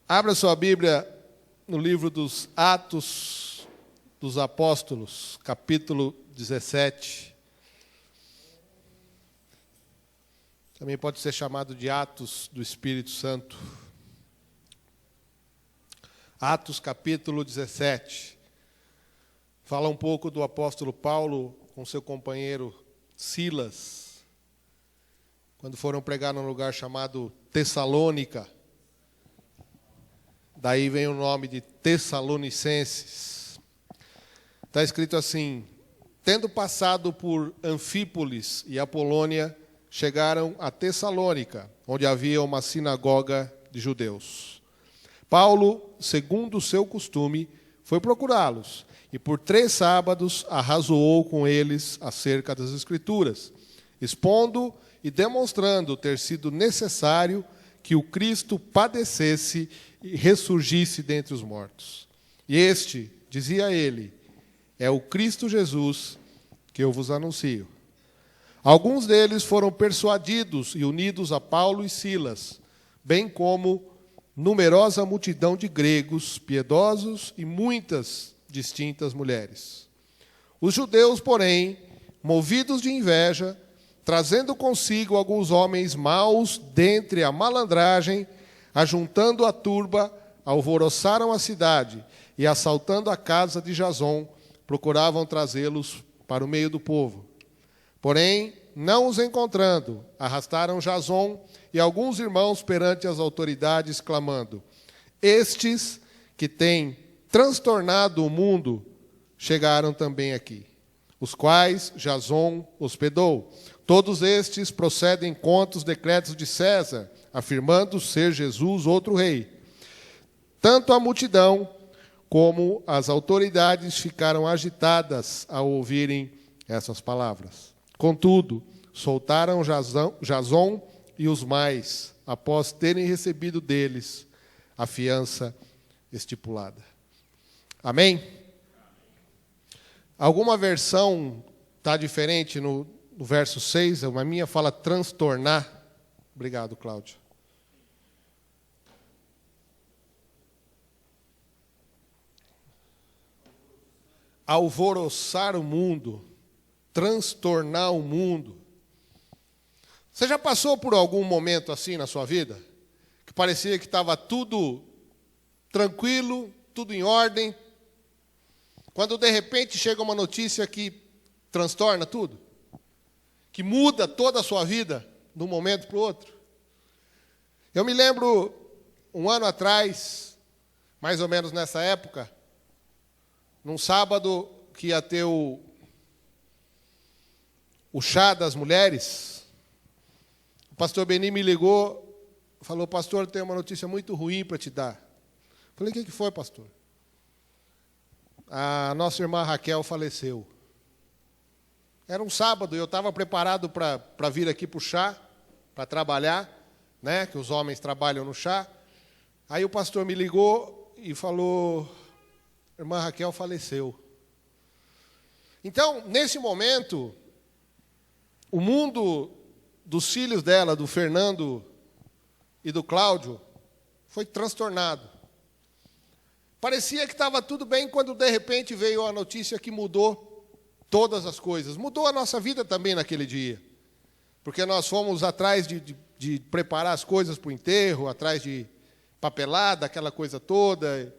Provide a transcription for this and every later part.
Abra sua Bíblia no livro dos Atos dos Apóstolos, capítulo 17. Também pode ser chamado de Atos do Espírito Santo. Atos, capítulo 17. Fala um pouco do apóstolo Paulo com seu companheiro Silas, quando foram pregar num lugar chamado Tessalônica. Daí vem o nome de Tessalonicenses. Está escrito assim: tendo passado por Anfípolis e Apolônia, chegaram a Tessalônica, onde havia uma sinagoga de judeus. Paulo, segundo o seu costume, foi procurá-los, e por 3 sábados arrazoou com eles acerca das Escrituras, expondo e demonstrando ter sido necessário que o Cristo padecesse e ressurgisse dentre os mortos. E este, dizia ele, é o Cristo Jesus que eu vos anuncio. Alguns deles foram persuadidos e unidos a Paulo e Silas, bem como numerosa multidão de gregos piedosos e muitas distintas mulheres. Os judeus, porém, movidos de inveja, trazendo consigo alguns homens maus dentre a malandragem, ajuntando a turba, alvoroçaram a cidade e, assaltando a casa de Jason, procuravam trazê-los para o meio do povo. Porém, não os encontrando, arrastaram Jason e alguns irmãos perante as autoridades, clamando: estes que têm transtornado o mundo chegaram também aqui, os quais Jason hospedou. Todos estes procedem contra os decretos de César, afirmando ser Jesus outro rei. Tanto a multidão como as autoridades ficaram agitadas ao ouvirem essas palavras. Contudo, soltaram Jason e os mais, após terem recebido deles a fiança estipulada. Amém? Alguma versão está diferente no verso 6, a minha fala transtornar. Obrigado, Cláudio. Alvoroçar o mundo, transtornar o mundo. Você já passou por algum momento assim na sua vida? Que parecia que estava tudo tranquilo, tudo em ordem, quando de repente chega uma notícia que transtorna tudo? Que muda toda a sua vida de um momento para o outro? Eu me lembro, um ano atrás, mais ou menos nessa época, num sábado que ia ter o chá das mulheres, o pastor Beni me ligou, falou: pastor, eu tenho uma notícia muito ruim para te dar. Falei: o que foi, pastor? A nossa irmã Raquel faleceu. Era um sábado, eu estava preparado para vir aqui para o chá, para trabalhar, né, que os homens trabalham no chá. Aí o pastor me ligou e falou: irmã Raquel faleceu. Então, nesse momento, o mundo dos filhos dela, do Fernando e do Cláudio, foi transtornado. Parecia que estava tudo bem, quando de repente veio a notícia que mudou todas as coisas. Mudou a nossa vida também naquele dia. Porque nós fomos atrás de preparar as coisas para o enterro, atrás de papelada, aquela coisa toda.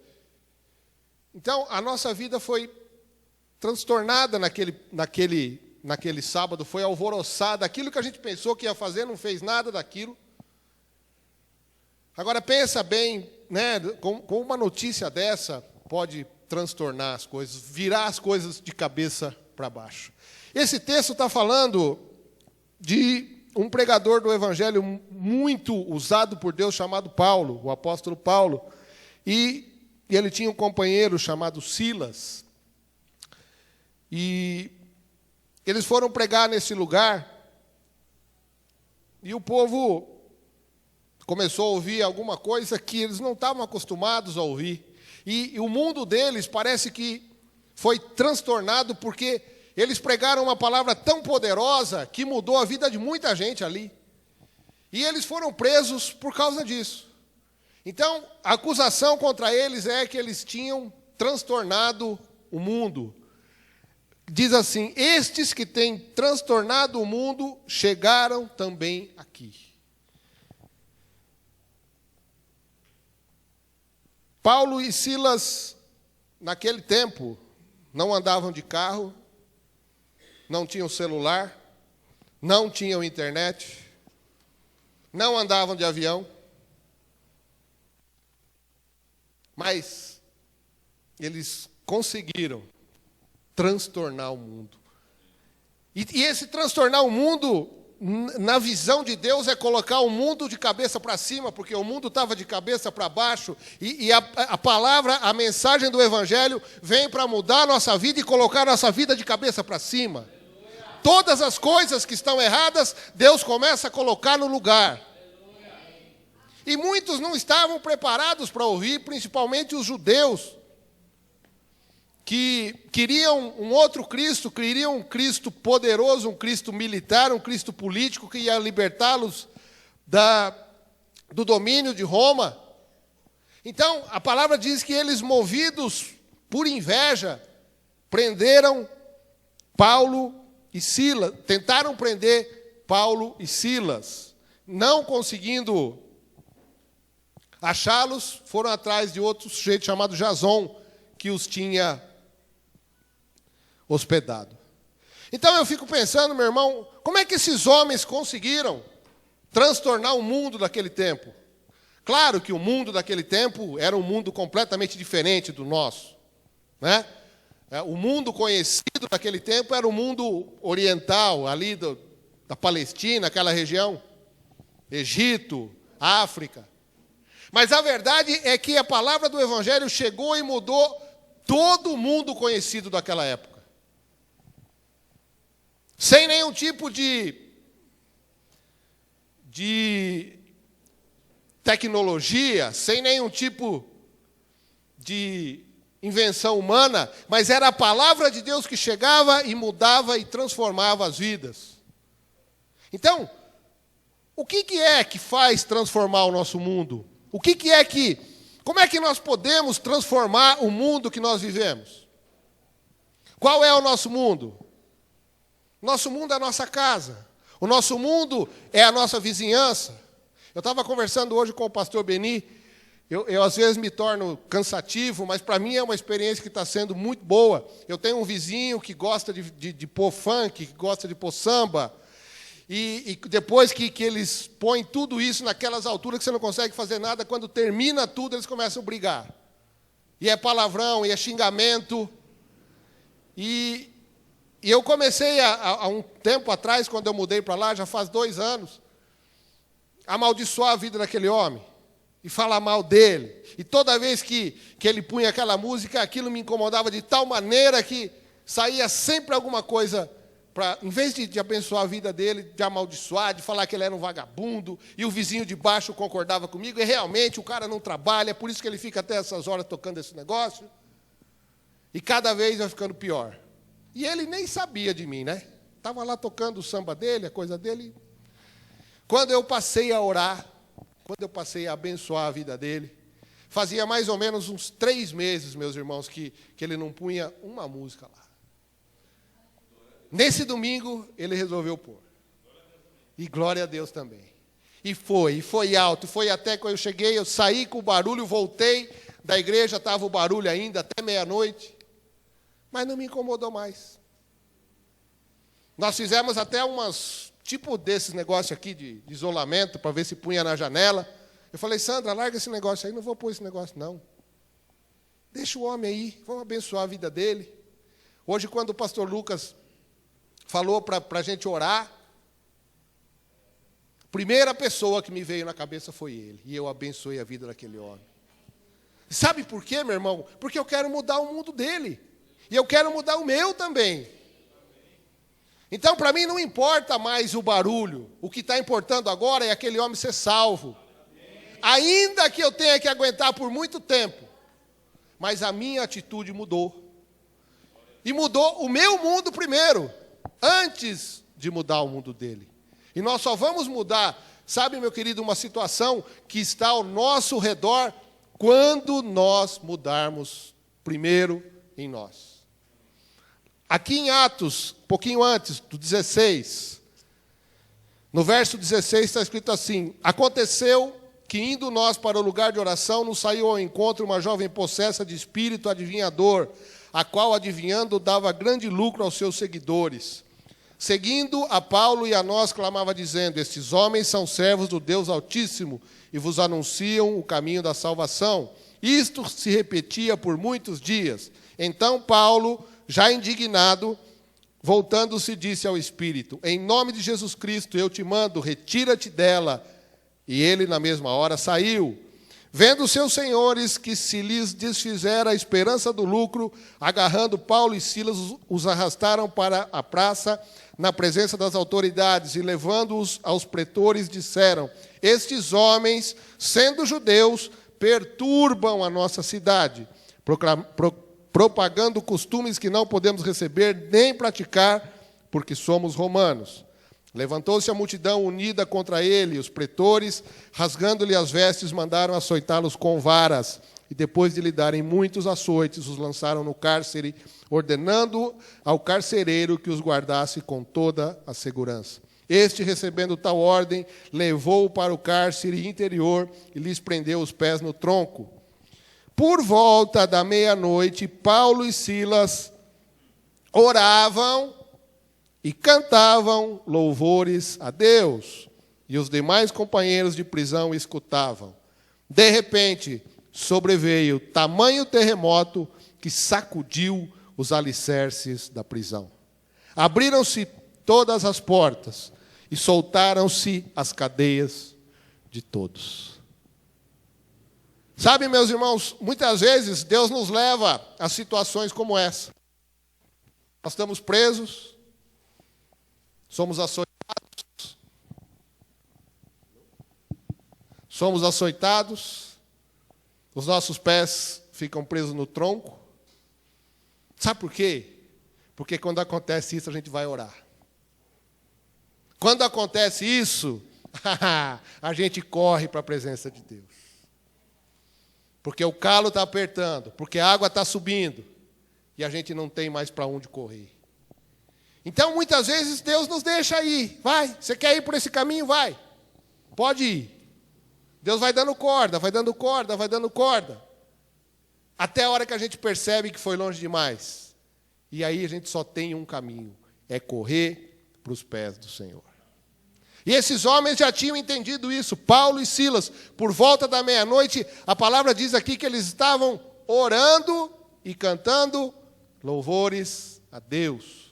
Então, a nossa vida foi transtornada naquele sábado, foi alvoroçada. Aquilo que a gente pensou que ia fazer, não fez nada daquilo. Agora, pensa bem, né, com uma notícia dessa, pode transtornar as coisas, virar as coisas de cabeça para baixo. Esse texto está falando de um pregador do Evangelho muito usado por Deus, chamado Paulo, o apóstolo Paulo. E ele tinha um companheiro chamado Silas. E eles foram pregar nesse lugar. E o povo começou a ouvir alguma coisa que eles não estavam acostumados a ouvir. E o mundo deles parece que foi transtornado, porque eles pregaram uma palavra tão poderosa que mudou a vida de muita gente ali. E eles foram presos por causa disso. Então, a acusação contra eles é que eles tinham transtornado o mundo. Diz assim: estes que têm transtornado o mundo chegaram também aqui. Paulo e Silas, naquele tempo, não andavam de carro, não tinham celular, não tinham internet, não andavam de avião, mas eles conseguiram transtornar o mundo. E esse transtornar o mundo, na visão de Deus, é colocar o mundo de cabeça para cima, porque o mundo estava de cabeça para baixo, e a palavra, a mensagem do Evangelho vem para mudar a nossa vida e colocar a nossa vida de cabeça para cima. Todas as coisas que estão erradas, Deus começa a colocar no lugar. E muitos não estavam preparados para ouvir, principalmente os judeus, que queriam um outro Cristo, queriam um Cristo poderoso, um Cristo militar, um Cristo político que ia libertá-los do domínio de Roma. Então, a palavra diz que eles, movidos por inveja, prenderam Paulo e Silas, tentaram prender Paulo e Silas. Não conseguindo achá-los, foram atrás de outro sujeito chamado Jason, que os tinha hospedado. Então eu fico pensando, meu irmão, como é que esses homens conseguiram transtornar o mundo daquele tempo? Claro que o mundo daquele tempo era um mundo completamente diferente do nosso, né? O mundo conhecido naquele tempo era o mundo oriental, ali da Palestina, aquela região, Egito, África. Mas a verdade é que a palavra do Evangelho chegou e mudou todo o mundo conhecido daquela época. Sem nenhum tipo de tecnologia, sem nenhum tipo de invenção humana, mas era a palavra de Deus que chegava e mudava e transformava as vidas. Então, o que é que faz transformar o nosso mundo? Como é que nós podemos transformar o mundo que nós vivemos? Qual é o nosso mundo? Nosso mundo é a nossa casa. O nosso mundo é a nossa vizinhança. Eu estava conversando hoje com o pastor Beni. Eu às vezes me torno cansativo, mas para mim é uma experiência que está sendo muito boa. Eu tenho um vizinho que gosta de pôr funk, que gosta de pôr samba. E depois que eles põem tudo isso naquelas alturas que você não consegue fazer nada, quando termina tudo, eles começam a brigar. E é palavrão, e é xingamento. E eu comecei, há um tempo atrás, quando eu mudei para lá, já faz 2 anos, a amaldiçoar a vida daquele homem. E falar mal dele. E toda vez que ele punha aquela música, aquilo me incomodava de tal maneira que saía sempre alguma coisa, em vez de abençoar a vida dele, de amaldiçoar, de falar que ele era um vagabundo, e o vizinho de baixo concordava comigo, e realmente o cara não trabalha, é por isso que ele fica até essas horas tocando esse negócio. E cada vez vai ficando pior. E ele nem sabia de mim, né? Estava lá tocando o samba dele, a coisa dele. Quando eu passei a orar, quando eu passei a abençoar a vida dele, fazia mais ou menos uns 3 meses, meus irmãos, que ele não punha uma música lá. Nesse domingo, ele resolveu pôr. E glória a Deus também. E foi alto, foi até quando eu cheguei, eu saí com o barulho, voltei da igreja, estava o barulho ainda, até meia-noite. Mas não me incomodou mais. Nós fizemos até umas, tipo desses negócios aqui de isolamento, para ver se punha na janela. Eu falei, Sandra, larga esse negócio aí, não vou pôr esse negócio, não. Deixa o homem aí, vamos abençoar a vida dele. Hoje, quando o pastor Lucas falou para a gente orar, a primeira pessoa que me veio na cabeça foi ele. E eu abençoei a vida daquele homem. Sabe por quê, meu irmão? Porque eu quero mudar o mundo dele. E eu quero mudar o meu também. Então, para mim, não importa mais o barulho. O que está importando agora é aquele homem ser salvo. Ainda que eu tenha que aguentar por muito tempo. Mas a minha atitude mudou. E mudou o meu mundo primeiro, antes de mudar o mundo dele. E nós só vamos mudar Sabe, meu querido, uma situação que está ao nosso redor quando nós mudarmos primeiro em nós. Aqui em Atos, um pouquinho antes, do 16, no verso 16 está escrito assim: aconteceu que, indo nós para o lugar de oração, nos saiu ao encontro uma jovem possessa de espírito adivinhador, a qual, adivinhando, dava grande lucro aos seus seguidores. Seguindo a Paulo e a nós, clamava dizendo: estes homens são servos do Deus Altíssimo e vos anunciam o caminho da salvação. Isto se repetia por muitos dias. Então Paulo, já indignado, voltando-se, disse ao Espírito: em nome de Jesus Cristo eu te mando, retira-te dela. E ele, na mesma hora, saiu. Vendo seus senhores que se lhes desfizera a esperança do lucro, agarrando Paulo e Silas, os arrastaram para a praça, na presença das autoridades, e levando-os aos pretores, disseram: estes homens, sendo judeus, perturbam a nossa cidade, propagando costumes que não podemos receber nem praticar, porque somos romanos. Levantou-se a multidão unida contra ele, e os pretores, rasgando-lhe as vestes, mandaram açoitá-los com varas. E depois de lhe darem muitos açoites, os lançaram no cárcere, ordenando ao carcereiro que os guardasse com toda a segurança. Este, recebendo tal ordem, levou-o para o cárcere interior e lhes prendeu os pés no tronco. Por volta da meia-noite, Paulo e Silas oravam e cantavam louvores a Deus, e os demais companheiros de prisão escutavam. De repente, sobreveio tamanho terremoto que sacudiu os alicerces da prisão. Abriram-se todas as portas e soltaram-se as cadeias de todos. Sabe, meus irmãos, muitas vezes Deus nos leva a situações como essa. Nós estamos presos, somos açoitados, os nossos pés ficam presos no tronco. Sabe por quê? Porque quando acontece isso, a gente vai orar. Quando acontece isso, a gente corre para a presença de Deus. Porque o calo está apertando, porque a água está subindo, e a gente não tem mais para onde correr. Então, muitas vezes, Deus nos deixa ir. Vai, você quer ir por esse caminho? Vai. Pode ir. Deus vai dando corda, vai dando corda, vai dando corda. Até a hora que a gente percebe que foi longe demais. E aí a gente só tem um caminho, é correr para os pés do Senhor. E esses homens já tinham entendido isso, Paulo e Silas. Por volta da meia-noite, a palavra diz aqui que eles estavam orando e cantando louvores a Deus.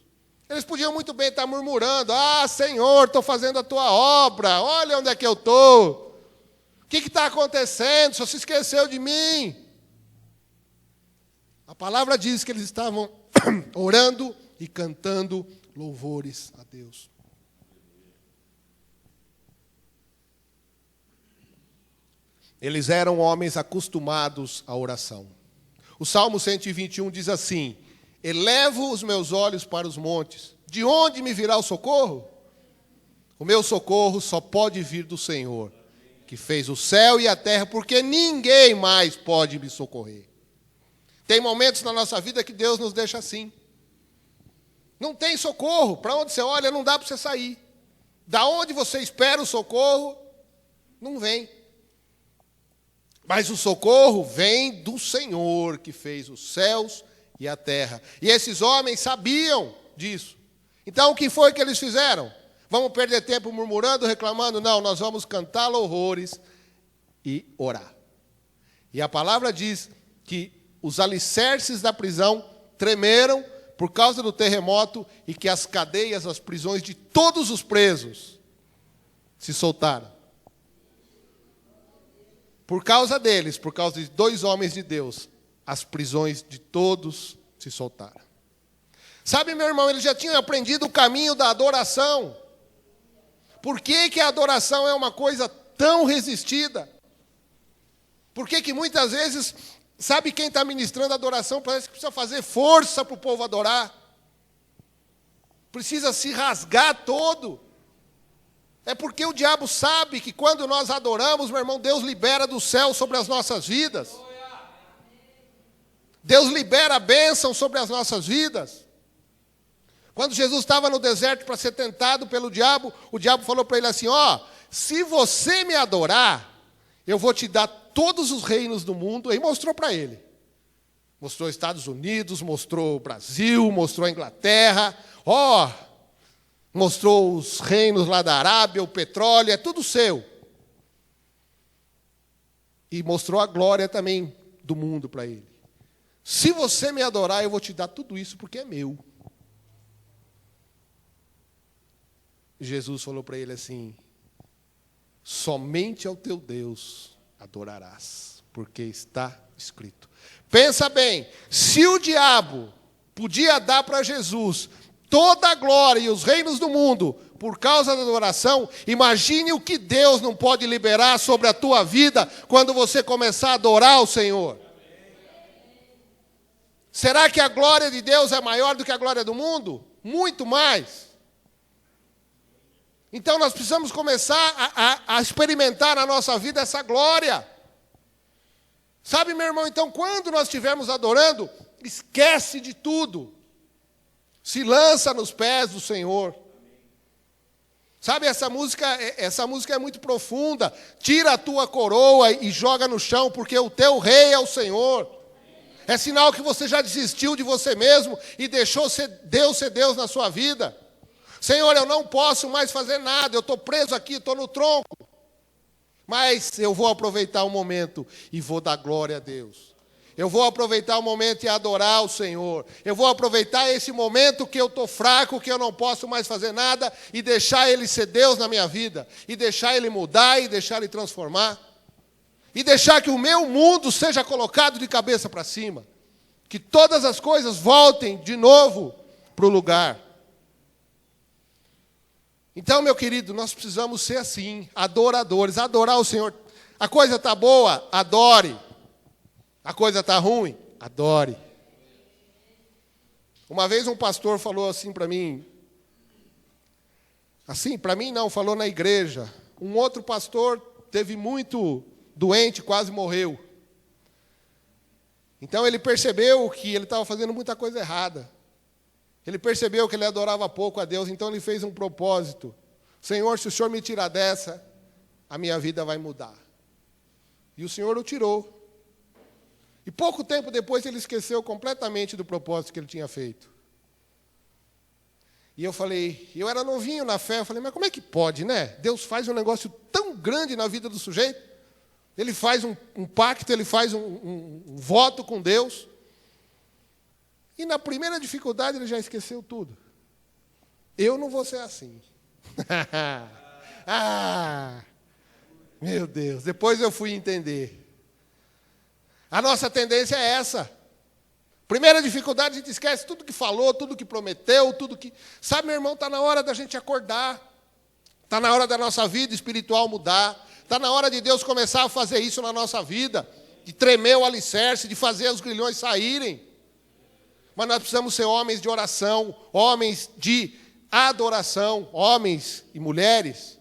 Eles podiam muito bem estar murmurando: ah, Senhor, estou fazendo a tua obra, olha onde é que eu estou. O que está acontecendo? Só se esqueceu de mim. A palavra diz que eles estavam orando e cantando louvores a Deus. Eles eram homens acostumados à oração. O Salmo 121 diz assim: elevo os meus olhos para os montes. De onde me virá o socorro? O meu socorro só pode vir do Senhor, que fez o céu e a terra, porque ninguém mais pode me socorrer. Tem momentos na nossa vida que Deus nos deixa assim. Não tem socorro. Para onde você olha, não dá para você sair. Da onde você espera o socorro, não vem. Mas o socorro vem do Senhor, que fez os céus e a terra. E esses homens sabiam disso. Então, o que foi que eles fizeram? Vamos perder tempo murmurando, reclamando? Não, nós vamos cantar louvores e orar. E a palavra diz que os alicerces da prisão tremeram por causa do terremoto e que as cadeias, as prisões de todos os presos se soltaram. Por causa deles, por causa de dois homens de Deus, as prisões de todos se soltaram. Sabe, meu irmão, eles já tinham aprendido o caminho da adoração. Por que a adoração é uma coisa tão resistida? Por que muitas vezes, sabe quem está ministrando a adoração, parece que precisa fazer força para o povo adorar. Precisa se rasgar todo. É porque o diabo sabe que quando nós adoramos, meu irmão, Deus libera do céu sobre as nossas vidas. Deus libera a bênção sobre as nossas vidas. Quando Jesus estava no deserto para ser tentado pelo diabo, o diabo falou para ele assim, se você me adorar, eu vou te dar todos os reinos do mundo. E mostrou para ele. Mostrou Estados Unidos, mostrou o Brasil, mostrou a Inglaterra. Mostrou os reinos lá da Arábia, o petróleo, é tudo seu. E mostrou a glória também do mundo para ele. Se você me adorar, eu vou te dar tudo isso porque é meu. Jesus falou para ele assim, somente ao teu Deus adorarás, porque está escrito. Pensa bem, se o diabo podia dar para Jesus toda a glória e os reinos do mundo por causa da adoração, imagine o que Deus não pode liberar sobre a tua vida quando você começar a adorar o Senhor. Será que a glória de Deus é maior do que a glória do mundo? Muito mais. Então nós precisamos começar a experimentar na nossa vida essa glória. Sabe, meu irmão, então quando nós estivermos adorando, esquece de tudo. Se lança nos pés do Senhor. Sabe, essa música é muito profunda. Tira a tua coroa e joga no chão, porque o teu rei é o Senhor. É sinal que você já desistiu de você mesmo e deixou ser Deus na sua vida. Senhor, eu não posso mais fazer nada, eu estou preso aqui, estou no tronco. Mas eu vou aproveitar o momento e vou dar glória a Deus. Eu vou aproveitar o momento e adorar o Senhor. Eu vou aproveitar esse momento que eu estou fraco, que eu não posso mais fazer nada, e deixar Ele ser Deus na minha vida. E deixar Ele mudar, e deixar Ele transformar. E deixar que o meu mundo seja colocado de cabeça para cima. Que todas as coisas voltem de novo para o lugar. Então, meu querido, nós precisamos ser assim, adoradores, adorar o Senhor. A coisa está boa? Adore. A coisa está ruim? Adore. Uma vez um pastor falou assim para mim, assim, para mim não, falou na igreja. Um outro pastor teve muito doente, quase morreu. Então ele percebeu que ele estava fazendo muita coisa errada. Ele percebeu que ele adorava pouco a Deus, então ele fez um propósito. Senhor, se o Senhor me tirar dessa, a minha vida vai mudar. E o Senhor o tirou. E pouco tempo depois ele esqueceu completamente do propósito que ele tinha feito. E eu falei, eu era novinho na fé, eu falei, mas como é que pode, né? Deus faz um negócio tão grande na vida do sujeito. Ele faz um pacto, ele faz um voto com Deus. E na primeira dificuldade ele já esqueceu tudo. Eu não vou ser assim. Meu Deus, depois eu fui entender. A nossa tendência é essa. Primeira dificuldade, a gente esquece tudo que falou, tudo que prometeu, tudo que... Sabe, meu irmão, está na hora da gente acordar. Está na hora da nossa vida espiritual mudar. Está na hora de Deus começar a fazer isso na nossa vida. De tremer o alicerce, de fazer os grilhões saírem. Mas nós precisamos ser homens de oração, homens de adoração, homens e mulheres.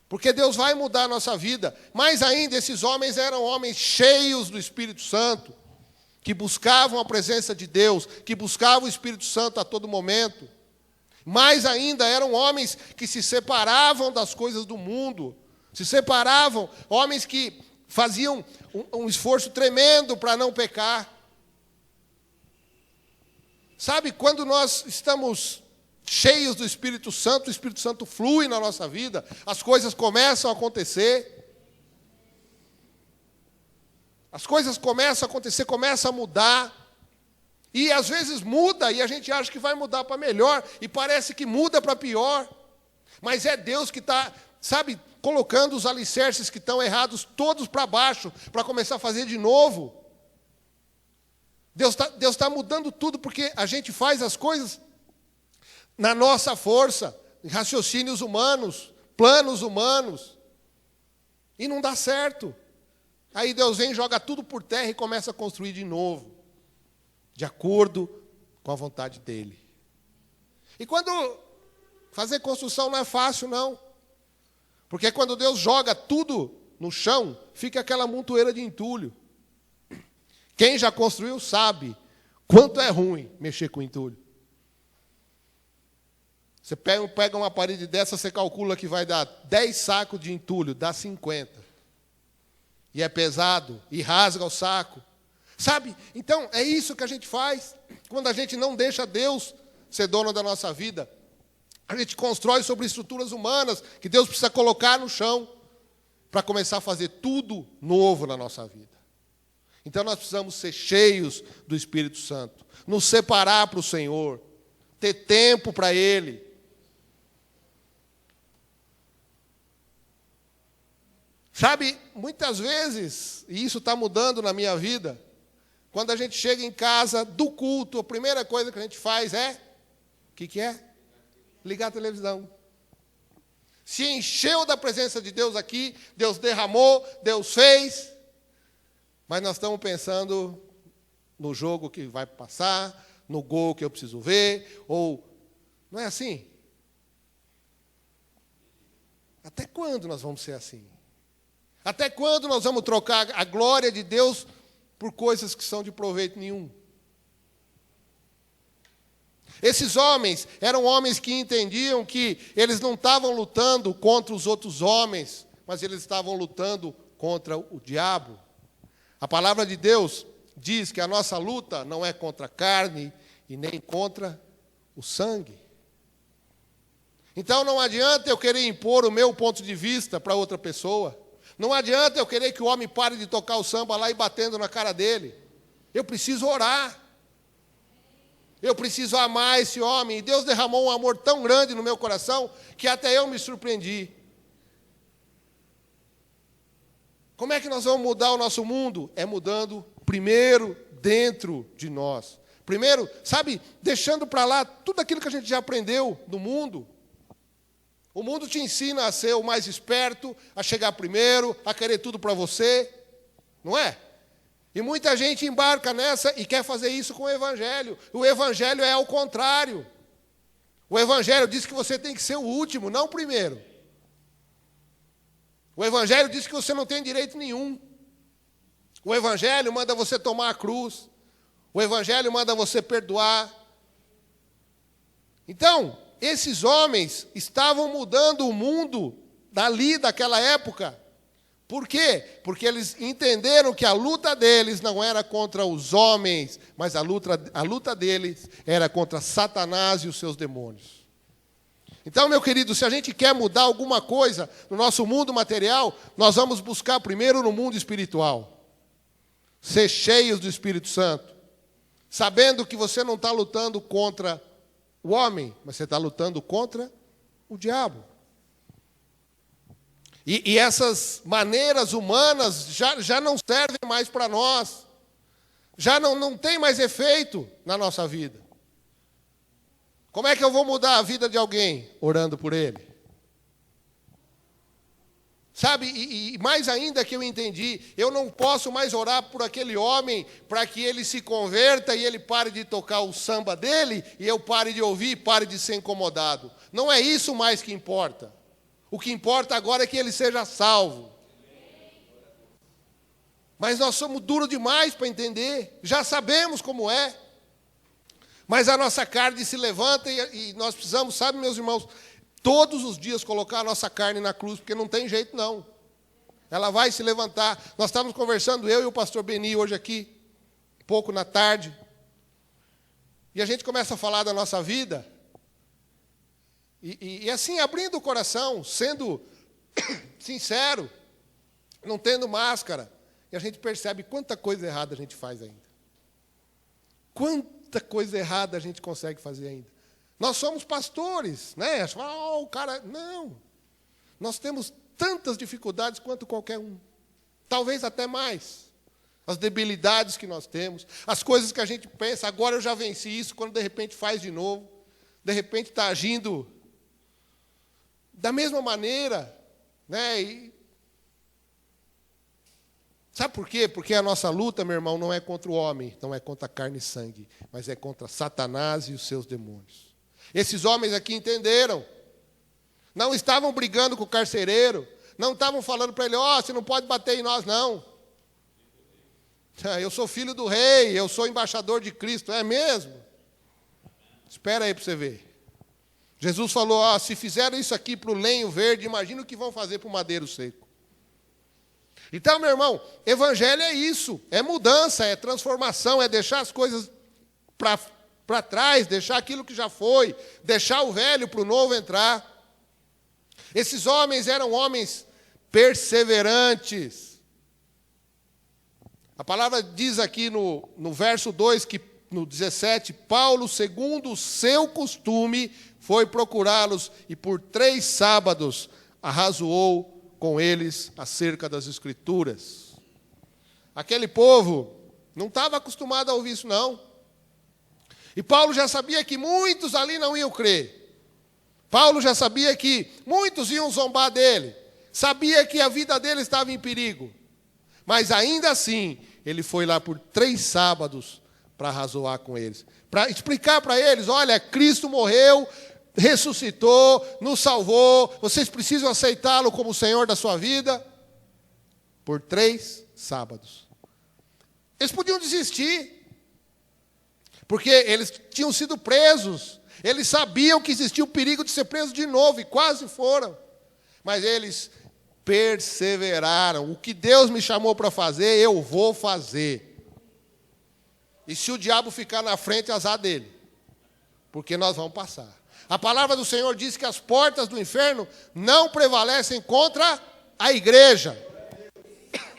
Porque Deus vai mudar a nossa vida. Mais ainda, esses homens eram homens cheios do Espírito Santo, que buscavam a presença de Deus, que buscavam o Espírito Santo a todo momento. Mais ainda, eram homens que se separavam das coisas do mundo, se separavam, homens que faziam um esforço tremendo para não pecar. Sabe, quando nós estamos cheios do Espírito Santo, o Espírito Santo flui na nossa vida, as coisas começam a acontecer. As coisas começam a acontecer, começam a mudar. E às vezes muda e a gente acha que vai mudar para melhor e parece que muda para pior. Mas é Deus que está, sabe, colocando os alicerces que estão errados todos para baixo, para começar a fazer de novo. Deus tá mudando tudo porque a gente faz as coisas na nossa força, raciocínios humanos, planos humanos, e não dá certo. Aí Deus vem, joga tudo por terra e começa a construir de novo, de acordo com a vontade dele. E quando Fazer construção não é fácil, não. Porque quando Deus joga tudo no chão, fica aquela montoeira de entulho. Quem já construiu sabe quanto é ruim mexer com entulho. Você pega uma parede dessa, você calcula que vai dar 10 sacos de entulho, dá 50. E é pesado, e rasga o saco. Sabe? Então, é isso que a gente faz. Quando a gente não deixa Deus ser dono da nossa vida, a gente constrói sobre estruturas humanas que Deus precisa colocar no chão para começar a fazer tudo novo na nossa vida. Então, nós precisamos ser cheios do Espírito Santo, nos separar para o Senhor, ter tempo para Ele. Sabe, muitas vezes, e isso está mudando na minha vida, quando a gente chega em casa do culto, a primeira coisa que a gente faz é, o que é? Ligar a televisão. Se encheu da presença de Deus aqui, Deus derramou, Deus fez, mas nós estamos pensando no jogo que vai passar, no gol que eu preciso ver, ou... Não é assim? Até quando nós vamos ser assim? Até quando nós vamos trocar a glória de Deus por coisas que são de proveito nenhum? Esses homens eram homens que entendiam que eles não estavam lutando contra os outros homens, mas eles estavam lutando contra o diabo. A palavra de Deus diz que a nossa luta não é contra a carne e nem contra o sangue. Então não adianta eu querer impor o meu ponto de vista para outra pessoa. Não adianta eu querer que o homem pare de tocar o samba lá e batendo na cara dele. Eu preciso orar. Eu preciso amar esse homem. E Deus derramou um amor tão grande no meu coração que até eu me surpreendi. Como é que nós vamos mudar o nosso mundo? É mudando primeiro dentro de nós. Primeiro, sabe, deixando para lá tudo aquilo que a gente já aprendeu do mundo. O mundo te ensina a ser o mais esperto, a chegar primeiro, a querer tudo para você, não é? E muita gente embarca nessa e quer fazer isso com o Evangelho. O Evangelho é ao contrário. O Evangelho diz que você tem que ser o último, não o primeiro. O Evangelho diz que você não tem direito nenhum. O Evangelho manda você tomar a cruz. O Evangelho manda você perdoar. Então, esses homens estavam mudando o mundo daquela época. Por quê? Porque eles entenderam que a luta deles não era contra os homens, mas a luta deles era contra Satanás e os seus demônios. Então, meu querido, se a gente quer mudar alguma coisa no nosso mundo material, nós vamos buscar primeiro no mundo espiritual. Ser cheios do Espírito Santo. Sabendo que você não está lutando contra o homem, mas você está lutando contra o diabo. E essas maneiras humanas já não servem mais para nós. Já não tem mais efeito na nossa vida. Como é que eu vou mudar a vida de alguém? Orando por ele. Sabe, e mais ainda que eu entendi, eu não posso mais orar por aquele homem para que ele se converta e ele pare de tocar o samba dele e eu pare de ouvir e pare de ser incomodado. Não é isso mais que importa. O que importa agora é que ele seja salvo. Mas nós somos duros demais para entender. Já sabemos como é. Mas a nossa carne se levanta e nós precisamos, sabe, meus irmãos, todos os dias colocar a nossa carne na cruz, porque não tem jeito não. Ela vai se levantar. Nós estávamos conversando, eu e o pastor Beni, hoje aqui, um pouco na tarde. E a gente começa a falar da nossa vida. E assim, abrindo o coração, sendo sincero, não tendo máscara. E a gente percebe quanta coisa errada a gente faz ainda. Quanta coisa errada a gente consegue fazer ainda. Nós somos pastores, né? O cara... Não. Nós temos tantas dificuldades quanto qualquer um. Talvez até mais. As debilidades que nós temos, as coisas que a gente pensa, agora eu já venci isso, quando de repente faz de novo. De repente está agindo da mesma maneira, né? Sabe por quê? Porque a nossa luta, meu irmão, não é contra o homem, não é contra carne e sangue, mas é contra Satanás e os seus demônios. Esses homens aqui entenderam Não estavam brigando com o carcereiro. Não estavam falando para ele, você não pode bater em nós, não. Eu sou filho do rei, eu sou embaixador de Cristo. É mesmo? Espera aí para você ver. Jesus falou, se fizeram isso aqui para o lenho verde, imagina o que vão fazer para o madeiro seco. Então, meu irmão, evangelho é isso, é mudança, é transformação, é deixar as coisas para trás, deixar aquilo que já foi, deixar o velho para o novo entrar. Esses homens eram homens perseverantes. A palavra diz aqui no verso 2, no 17, Paulo, segundo o seu costume, foi procurá-los e por 3 sábados arrazoou com eles acerca das Escrituras. Aquele povo não estava acostumado a ouvir isso, não. E Paulo já sabia que muitos ali não iam crer. Paulo já sabia que muitos iam zombar dele. Sabia que a vida dele estava em perigo. Mas ainda assim, ele foi lá por 3 sábados para arrazoar com eles. Para explicar para eles, olha, Cristo morreu, ressuscitou, nos salvou, vocês precisam aceitá-lo como o Senhor da sua vida. Por 3 sábados. Eles podiam desistir, porque eles tinham sido presos, eles sabiam que existia o perigo de ser presos de novo, e quase foram. Mas eles perseveraram. O que Deus me chamou para fazer, eu vou fazer. E se o diabo ficar na frente, azar dele, porque nós vamos passar. A palavra do Senhor diz que as portas do inferno não prevalecem contra a igreja.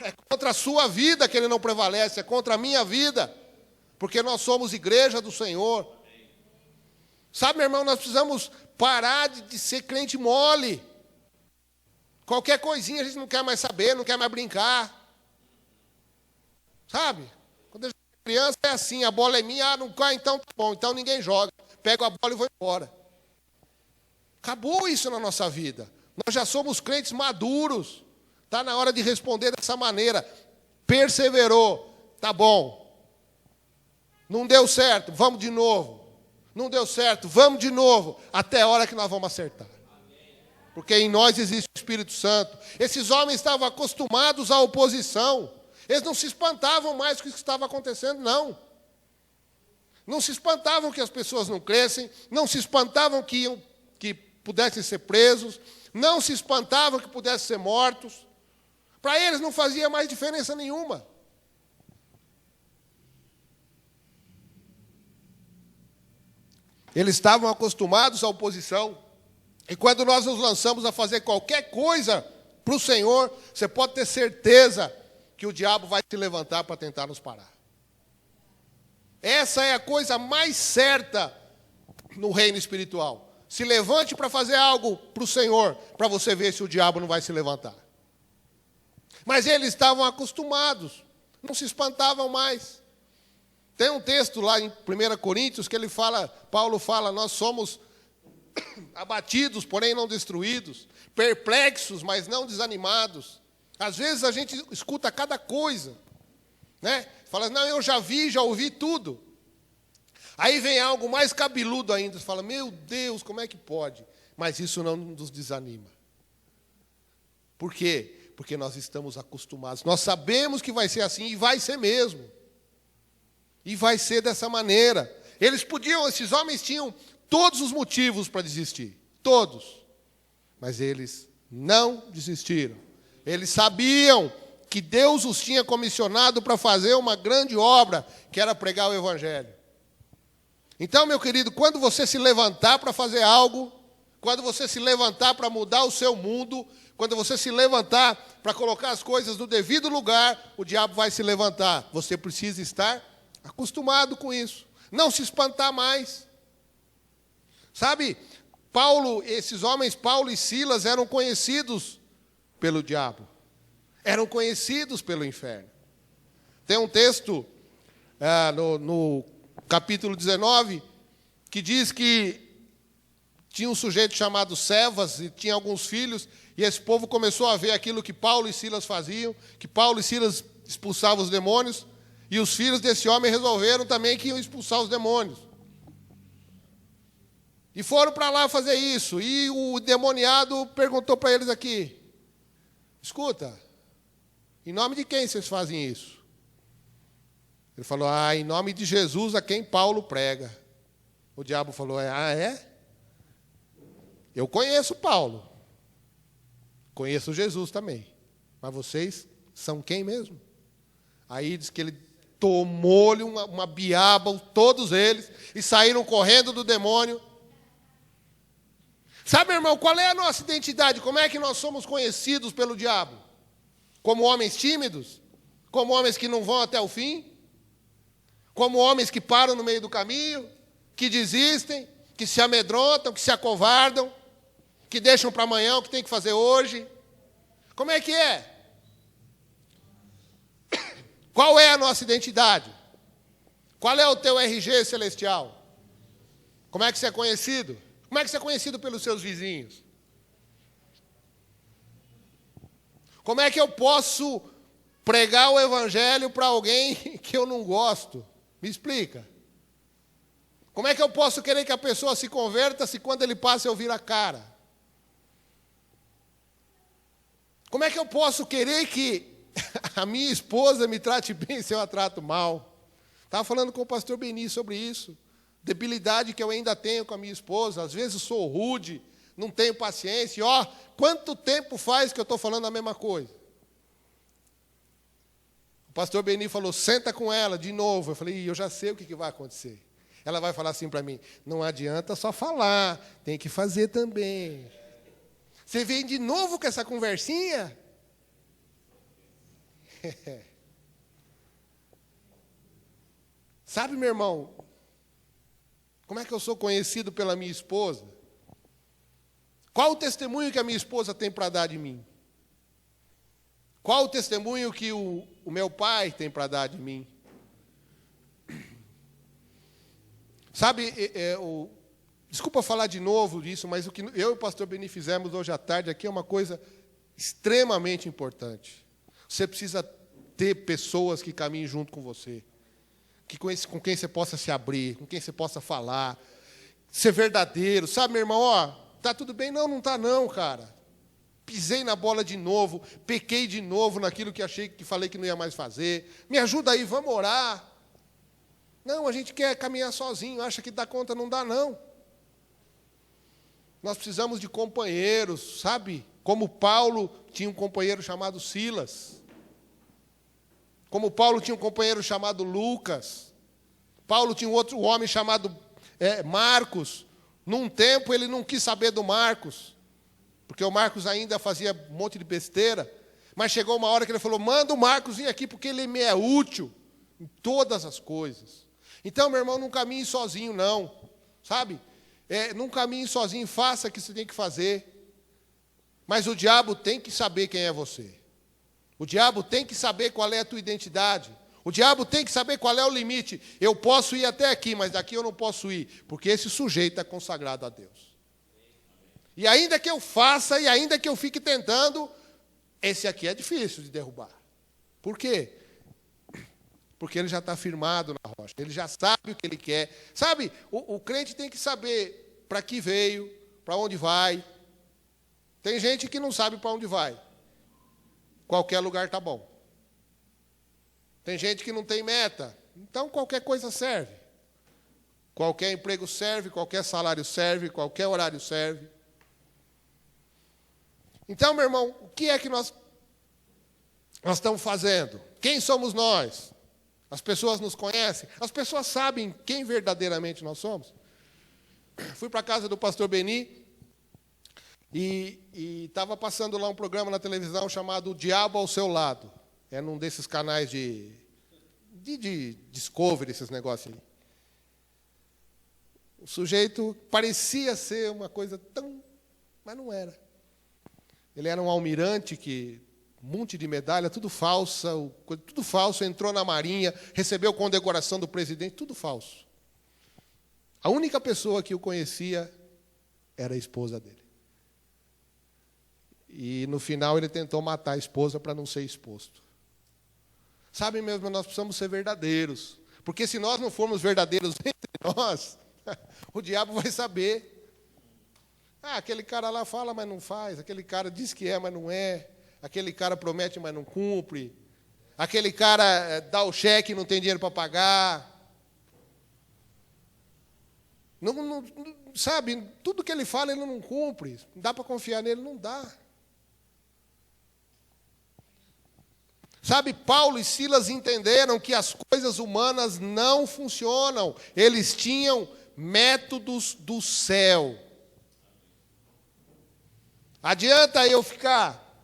É contra a sua vida que ele não prevalece, é contra a minha vida. Porque nós somos igreja do Senhor. Sabe, meu irmão, nós precisamos parar de ser crente mole. Qualquer coisinha a gente não quer mais saber, não quer mais brincar. Sabe? Quando a gente é criança é assim, a bola é minha, não cai, então tá bom, então ninguém joga. Pego a bola e vou embora. Acabou isso na nossa vida. Nós já somos crentes maduros. Está na hora de responder dessa maneira. Perseverou. Tá bom. Não deu certo, vamos de novo. Não deu certo, vamos de novo. Até a hora que nós vamos acertar. Porque em nós existe o Espírito Santo. Esses homens estavam acostumados à oposição. Eles não se espantavam mais com o que estava acontecendo, não. Não se espantavam que as pessoas não crescem. Não se espantavam que pudessem ser presos, não se espantavam que pudessem ser mortos. Para eles não fazia mais diferença nenhuma. Eles estavam acostumados à oposição. E quando nós nos lançamos a fazer qualquer coisa para o Senhor, você pode ter certeza que o diabo vai se levantar para tentar nos parar. Essa é a coisa mais certa no reino espiritual. Se levante para fazer algo para o Senhor, para você ver se o diabo não vai se levantar. Mas eles estavam acostumados, não se espantavam mais. Tem um texto lá em 1 Coríntios que Paulo fala, nós somos abatidos, porém não destruídos, perplexos, mas não desanimados. Às vezes a gente escuta cada coisa, né? Fala, não, eu já vi, já ouvi tudo. Aí vem algo mais cabeludo ainda, você fala, meu Deus, como é que pode? Mas isso não nos desanima. Por quê? Porque nós estamos acostumados. Nós sabemos que vai ser assim, e vai ser mesmo. E vai ser dessa maneira. Esses homens tinham todos os motivos para desistir. Todos. Mas eles não desistiram. Eles sabiam que Deus os tinha comissionado para fazer uma grande obra, que era pregar o Evangelho. Então, meu querido, quando você se levantar para fazer algo, quando você se levantar para mudar o seu mundo, quando você se levantar para colocar as coisas no devido lugar, o diabo vai se levantar. Você precisa estar acostumado com isso. Não se espantar mais. Sabe, esses homens, Paulo e Silas, eram conhecidos pelo diabo. Eram conhecidos pelo inferno. Tem um texto no capítulo 19, que diz que tinha um sujeito chamado Cefas, e tinha alguns filhos, e esse povo começou a ver aquilo que Paulo e Silas faziam, que Paulo e Silas expulsavam os demônios, e os filhos desse homem resolveram também que iam expulsar os demônios. E foram para lá fazer isso. E o demoniado perguntou para eles aqui: escuta, em nome de quem vocês fazem isso? Ele falou: em nome de Jesus a quem Paulo prega. O diabo falou: é? Eu conheço Paulo. Conheço Jesus também. Mas vocês são quem mesmo? Aí diz que ele tomou-lhe uma biaba, todos eles, e saíram correndo do demônio. Sabe, meu irmão, qual é a nossa identidade? Como é que nós somos conhecidos pelo diabo? Como homens tímidos? Como homens que não vão até o fim? Como homens que param no meio do caminho? Que desistem? Que se amedrontam? Que se acovardam? Que deixam para amanhã o que tem que fazer hoje? Como é que é? Qual é a nossa identidade? Qual é o teu RG celestial? Como é que você é conhecido? Como é que você é conhecido pelos seus vizinhos? Como é que eu posso pregar o evangelho para alguém que eu não gosto? Me explica. Como é que eu posso querer que a pessoa se converta se quando ele passa eu viro a cara? Como é que eu posso querer que a minha esposa me trate bem se eu a trato mal? Estava falando com o pastor Beni sobre isso. Debilidade que eu ainda tenho com a minha esposa. Às vezes sou rude, não tenho paciência. E quanto tempo faz que eu estou falando a mesma coisa? O pastor Beni falou: senta com ela de novo. Eu falei: eu já sei o que vai acontecer. Ela vai falar assim para mim: não adianta só falar, tem que fazer também. Você vem de novo com essa conversinha? Sabe, meu irmão, como é que eu sou conhecido pela minha esposa? Qual o testemunho que a minha esposa tem para dar de mim? Qual o testemunho que o meu pai tem para dar de mim? Sabe, desculpa falar de novo disso, mas o que eu e o pastor Beni fizemos hoje à tarde aqui é uma coisa extremamente importante. Você precisa ter pessoas que caminhem junto com você, com quem você possa se abrir, com quem você possa falar, ser verdadeiro. Sabe, meu irmão, tá tudo bem? Não tá não, cara. Pisei na bola de novo, pequei de novo naquilo que falei que não ia mais fazer. Me ajuda aí, vamos orar. Não, a gente quer caminhar sozinho, acha que dá conta, não dá não. Nós precisamos de companheiros, sabe? Como Paulo tinha um companheiro chamado Silas. Como Paulo tinha um companheiro chamado Lucas. Paulo tinha um outro homem chamado Marcos. Num tempo ele não quis saber do Marcos, porque o Marcos ainda fazia um monte de besteira. Mas chegou uma hora que ele falou: manda o Marcos vir aqui, porque ele me é útil em todas as coisas. Então, meu irmão, não caminhe sozinho, não. Sabe? Não caminhe sozinho, faça o que você tem que fazer. Mas o diabo tem que saber quem é você. O diabo tem que saber qual é a tua identidade. O diabo tem que saber qual é o limite. Eu posso ir até aqui, mas daqui eu não posso ir, porque esse sujeito é consagrado a Deus. E ainda que eu faça, e ainda que eu fique tentando, esse aqui é difícil de derrubar. Por quê? Porque ele já está firmado na rocha. Ele já sabe o que ele quer. Sabe, o crente tem que saber para que veio, para onde vai. Tem gente que não sabe para onde vai. Qualquer lugar está bom. Tem gente que não tem meta. Então, qualquer coisa serve. Qualquer emprego serve, qualquer salário serve, qualquer horário serve. Então, meu irmão, o que é que nós estamos fazendo? Quem somos nós? As pessoas nos conhecem? As pessoas sabem quem verdadeiramente nós somos? Fui para a casa do pastor Beni e estava passando lá um programa na televisão chamado O Diabo ao Seu Lado. É num desses canais de Discovery, esses negócios aí. O sujeito parecia ser uma coisa tão... mas não era. Ele era um almirante que... um monte de medalha, tudo falsa, tudo falso, entrou na Marinha, recebeu condecoração do presidente, tudo falso. A única pessoa que o conhecia era a esposa dele. E, no final, ele tentou matar a esposa para não ser exposto. Sabe mesmo, nós precisamos ser verdadeiros. Porque se nós não formos verdadeiros entre nós, o diabo vai saber. Ah, aquele cara lá fala, mas não faz. Aquele cara diz que é, mas não é. Aquele cara promete, mas não cumpre. Aquele cara dá o cheque e não tem dinheiro para pagar. Sabe, tudo que ele fala, ele não cumpre. Dá para confiar nele? Não dá. Sabe, Paulo e Silas entenderam que as coisas humanas não funcionam. Eles tinham métodos do céu. Adianta eu ficar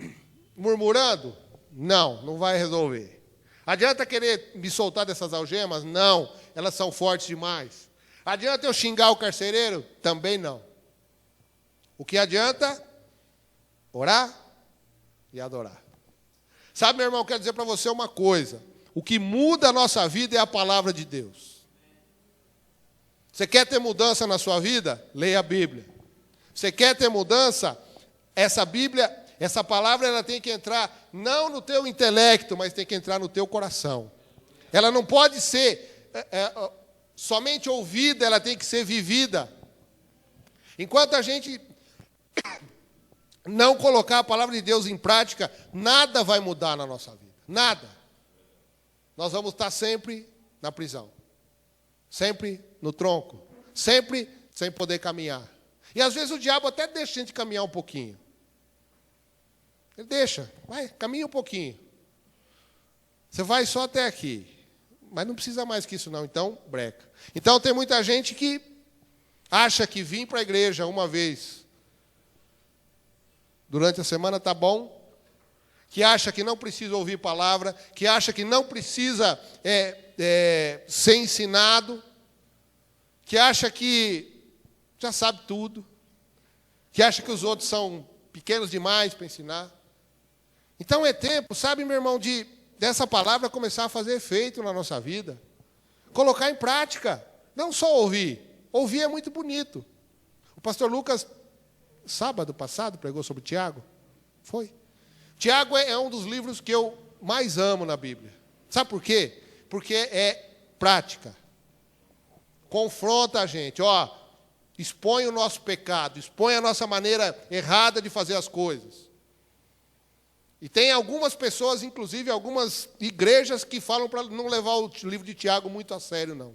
murmurando? Não, não vai resolver. Adianta querer me soltar dessas algemas? Não, elas são fortes demais. Adianta eu xingar o carcereiro? Também não. O que adianta? Orar e adorar. Sabe, meu irmão, eu quero dizer para você uma coisa. O que muda a nossa vida é a palavra de Deus. Você quer ter mudança na sua vida? Leia a Bíblia. Você quer ter mudança? Essa Bíblia, essa palavra, ela tem que entrar não no teu intelecto, mas tem que entrar no teu coração. Ela não pode ser somente ouvida, ela tem que ser vivida. Enquanto a gente não colocar a palavra de Deus em prática, nada vai mudar na nossa vida. Nada. Nós vamos estar sempre na prisão. Sempre no tronco. Sempre sem poder caminhar. E às vezes o diabo até deixa a gente caminhar um pouquinho. Ele deixa. Vai, caminha um pouquinho. Você vai só até aqui. Mas não precisa mais que isso não. Então, breca. Então tem muita gente que acha que vir para a igreja uma vez durante a semana está bom, que acha que não precisa ouvir palavra, que acha que não precisa ser ensinado, que acha que já sabe tudo, que acha que os outros são pequenos demais para ensinar. Então é tempo, sabe, meu irmão, dessa palavra começar a fazer efeito na nossa vida. Colocar em prática, não só ouvir. Ouvir é muito bonito. O pastor Lucas, sábado passado, pregou sobre Tiago. Foi. Tiago é um dos livros que eu mais amo na Bíblia. Sabe por quê? Porque é prática. Confronta a gente. Expõe o nosso pecado, expõe a nossa maneira errada de fazer as coisas. E tem algumas pessoas, inclusive algumas igrejas, que falam para não levar o livro de Tiago muito a sério, não.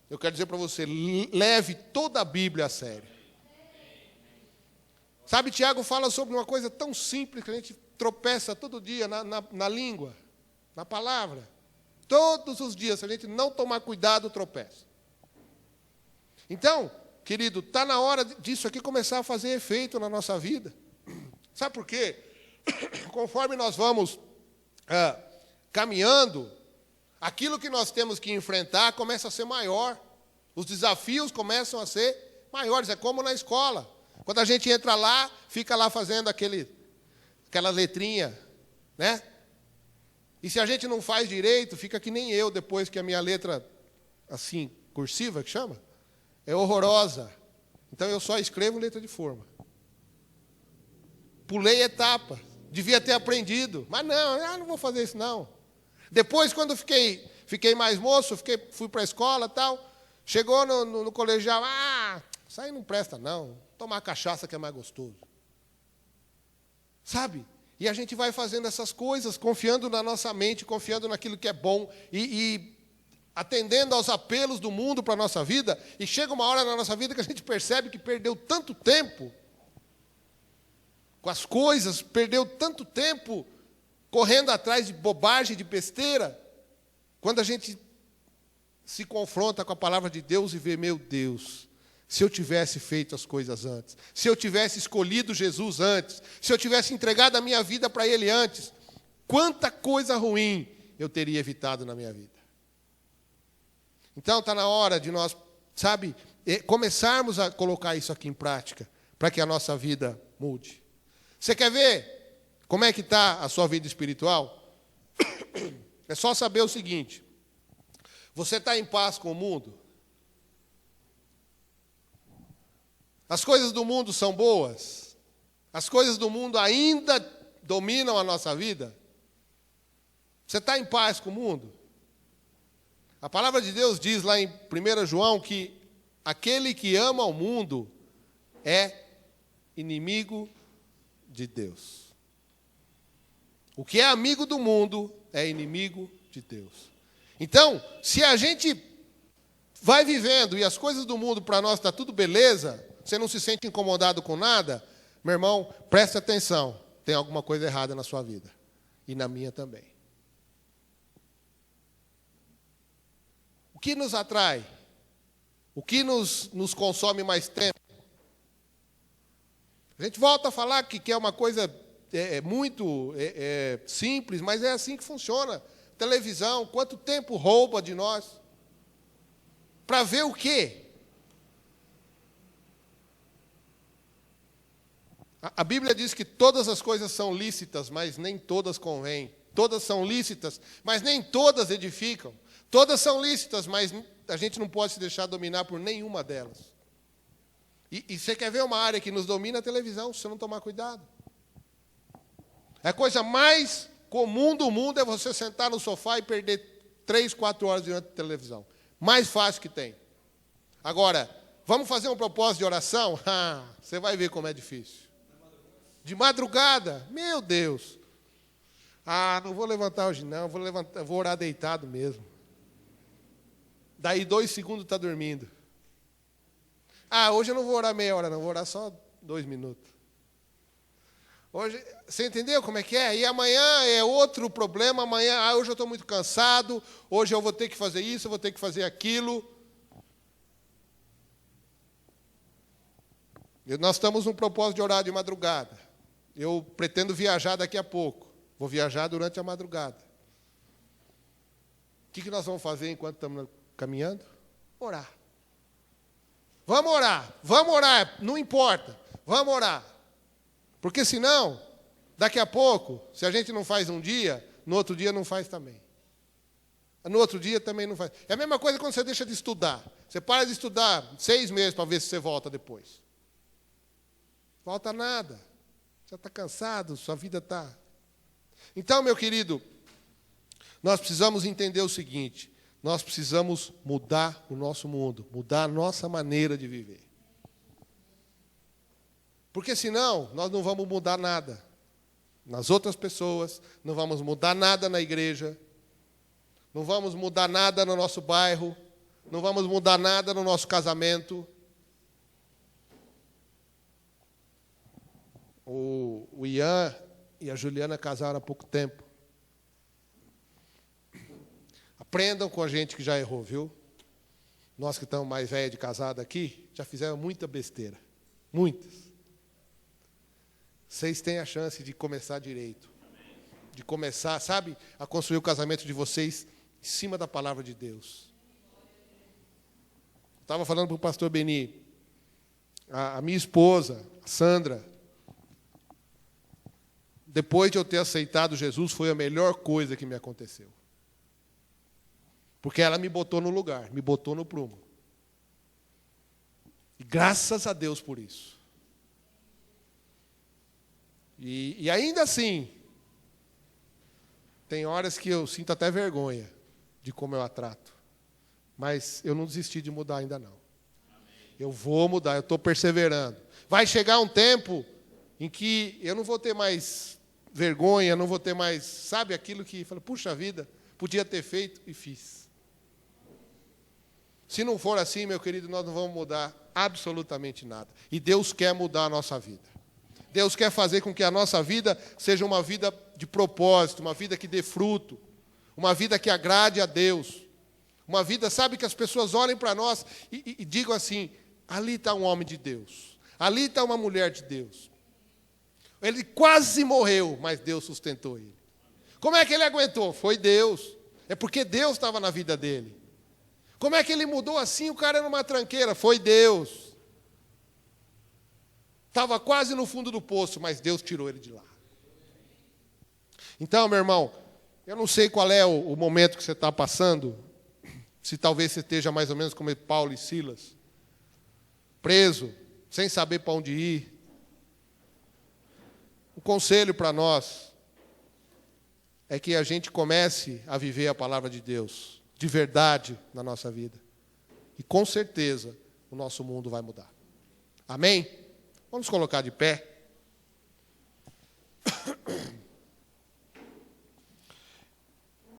Eu quero dizer para você, leve toda a Bíblia a sério. Sabe, Tiago fala sobre uma coisa tão simples que a gente tropeça todo dia na língua, na palavra. Todos os dias, se a gente não tomar cuidado, tropeça. Então, querido, está na hora disso aqui começar a fazer efeito na nossa vida. Sabe por quê? Conforme nós vamos caminhando, aquilo que nós temos que enfrentar começa a ser maior. Os desafios começam a ser maiores. É como na escola. Quando a gente entra lá, fica lá fazendo aquela letrinha, né? E se a gente não faz direito, fica que nem eu, depois que a minha letra, assim, cursiva, que chama, é horrorosa. Então eu só escrevo letra de forma. Pulei etapa. Devia ter aprendido. Mas não vou fazer isso não. Depois, quando fiquei mais moço, fui para a escola e tal, chegou no colegial, isso aí não presta não. Tomar cachaça que é mais gostoso. Sabe? E a gente vai fazendo essas coisas, confiando na nossa mente, confiando naquilo que é bom e atendendo aos apelos do mundo para a nossa vida. E chega uma hora na nossa vida que a gente percebe que perdeu tanto tempo com as coisas, perdeu tanto tempo correndo atrás de bobagem, de besteira, quando a gente se confronta com a palavra de Deus e vê, meu Deus, se eu tivesse feito as coisas antes, se eu tivesse escolhido Jesus antes, se eu tivesse entregado a minha vida para Ele antes, quanta coisa ruim eu teria evitado na minha vida. Então está na hora de nós, sabe, começarmos a colocar isso aqui em prática, para que a nossa vida mude. Você quer ver como é que está a sua vida espiritual? É só saber o seguinte: você está em paz com o mundo? As coisas do mundo são boas? As coisas do mundo ainda dominam a nossa vida? Você está em paz com o mundo? A palavra de Deus diz lá em 1 João que aquele que ama o mundo é inimigo de Deus. O que é amigo do mundo é inimigo de Deus. Então, se a gente vai vivendo e as coisas do mundo para nós está tudo beleza, você não se sente incomodado com nada, meu irmão, preste atenção, tem alguma coisa errada na sua vida. E na minha também. O que nos atrai? O que nos consome mais tempo? A gente volta a falar que é uma coisa muito simples, mas é assim que funciona. Televisão, quanto tempo rouba de nós? Para ver o quê? A Bíblia diz que todas as coisas são lícitas, mas nem todas convêm. Todas são lícitas, mas nem todas edificam. Todas são lícitas, mas a gente não pode se deixar dominar por nenhuma delas. E você quer ver uma área que nos domina? A televisão, se você não tomar cuidado. A coisa mais comum do mundo é você sentar no sofá e perder 3, 4 horas diante da televisão. Mais fácil que tem. Agora, vamos fazer um propósito de oração? Você vai ver como é difícil. De madrugada? Meu Deus. Não vou levantar hoje não, vou orar deitado mesmo. Daí 2 segundos está dormindo. Hoje eu não vou orar meia hora, não, vou orar só 2 minutos. Hoje, você entendeu como é que é? E amanhã é outro problema, amanhã, hoje eu estou muito cansado, hoje eu vou ter que fazer isso, eu vou ter que fazer aquilo. Nós estamos num propósito de orar de madrugada. Eu pretendo viajar daqui a pouco. Vou viajar durante a madrugada. O que nós vamos fazer enquanto estamos caminhando? Orar. Vamos orar, não importa, vamos orar. Porque senão, daqui a pouco, se a gente não faz um dia, no outro dia não faz também. No outro dia também não faz. É a mesma coisa quando você deixa de estudar. Você para de estudar 6 meses para ver se você volta depois. Volta nada. Já está cansado, sua vida está... Então, meu querido, nós precisamos entender o seguinte, nós precisamos mudar o nosso mundo, mudar a nossa maneira de viver. Porque senão, nós não vamos mudar nada nas outras pessoas, não vamos mudar nada na igreja, não vamos mudar nada no nosso bairro, não vamos mudar nada no nosso casamento. O Ian e a Juliana casaram há pouco tempo. Aprendam com a gente que já errou, viu? Nós que estamos mais velhos de casado aqui, já fizemos muita besteira. Muitas. Vocês têm a chance de começar direito. De começar, sabe, a construir o casamento de vocês em cima da palavra de Deus. Estava falando para o pastor Beni, a minha esposa, a Sandra, depois de eu ter aceitado Jesus, foi a melhor coisa que me aconteceu. Porque ela me botou no lugar, me botou no prumo. E graças a Deus por isso. E ainda assim, tem horas que eu sinto até vergonha de como eu a trato. Mas eu não desisti de mudar ainda não. Eu vou mudar, eu estou perseverando. Vai chegar um tempo em que eu não vou ter mais vergonha, não vou ter mais, sabe, aquilo que, puxa vida, podia ter feito e fiz. Se não for assim, meu querido, nós não vamos mudar absolutamente nada. E Deus quer mudar a nossa vida. Deus quer fazer com que a nossa vida seja uma vida de propósito, uma vida que dê fruto, uma vida que agrade a Deus. Uma vida, sabe, que as pessoas olhem para nós e digam assim, ali está um homem de Deus, ali está uma mulher de Deus. Ele quase morreu, mas Deus sustentou ele. Como é que ele aguentou? Foi Deus. É porque Deus estava na vida dele. Como é que ele mudou assim? O cara era uma tranqueira. Foi Deus. Estava quase no fundo do poço, mas Deus tirou ele de lá. Então, meu irmão, eu não sei qual é o momento que você está passando, se talvez você esteja mais ou menos como Paulo e Silas, preso, sem saber para onde ir. O conselho para nós é que a gente comece a viver a palavra de Deus, de verdade, na nossa vida. E com certeza o nosso mundo vai mudar. Amém? Vamos colocar de pé.